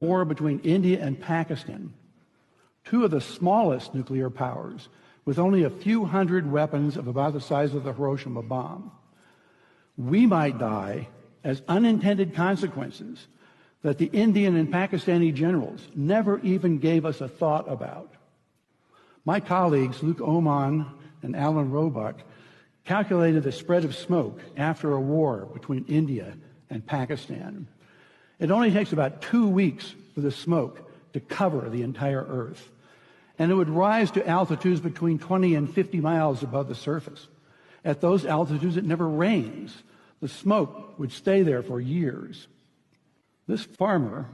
war between India and Pakistan, two of the smallest nuclear powers, with only a few hundred weapons of about the size of the Hiroshima bomb, we might die as unintended consequences that the Indian and Pakistani generals never even gave us a thought about. My colleagues, Luke Oman and Alan Roebuck, calculated the spread of smoke after a war between India and Pakistan. It only takes about 2 weeks for the smoke to cover the entire Earth, and it would rise to altitudes between 20 and 50 miles above the surface. At those altitudes, it never rains. The smoke would stay there for years. This farmer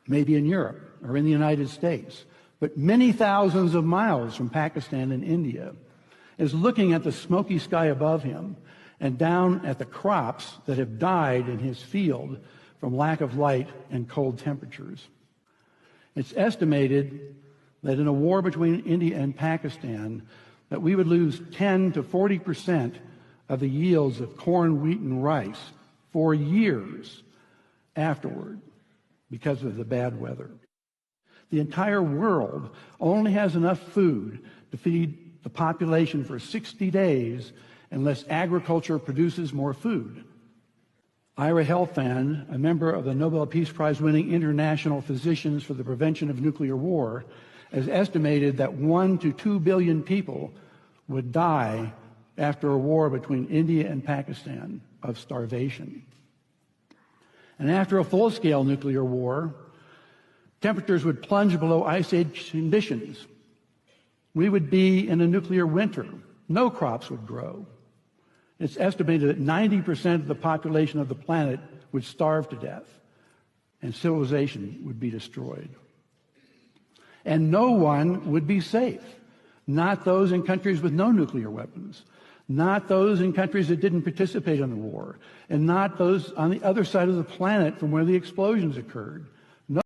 may be in Europe or in the United States, but many thousands of miles from Pakistan and India, is looking at the smoky sky above him and down at the crops that have died in his field from lack of light and cold temperatures. It's estimated that in a war between India and Pakistan, that we would lose 10 to 40% of the yields of corn, wheat, and rice for years afterward because of the bad weather. The entire world only has enough food to feed the population for 60 days unless agriculture produces more food. Ira Helfand, a member of the Nobel Peace Prize-winning International Physicians for the Prevention of Nuclear War, has estimated that 1 to 2 billion people would die after a war between India and Pakistan of starvation. And after a full-scale nuclear war, temperatures would plunge below ice age conditions. We would be in a nuclear winter. No crops would grow. It's estimated that 90% of the population of the planet would starve to death, and civilization would be destroyed. And no one would be safe. Not those in countries with no nuclear weapons, not those in countries that didn't participate in the war, and not those on the other side of the planet from where the explosions occurred.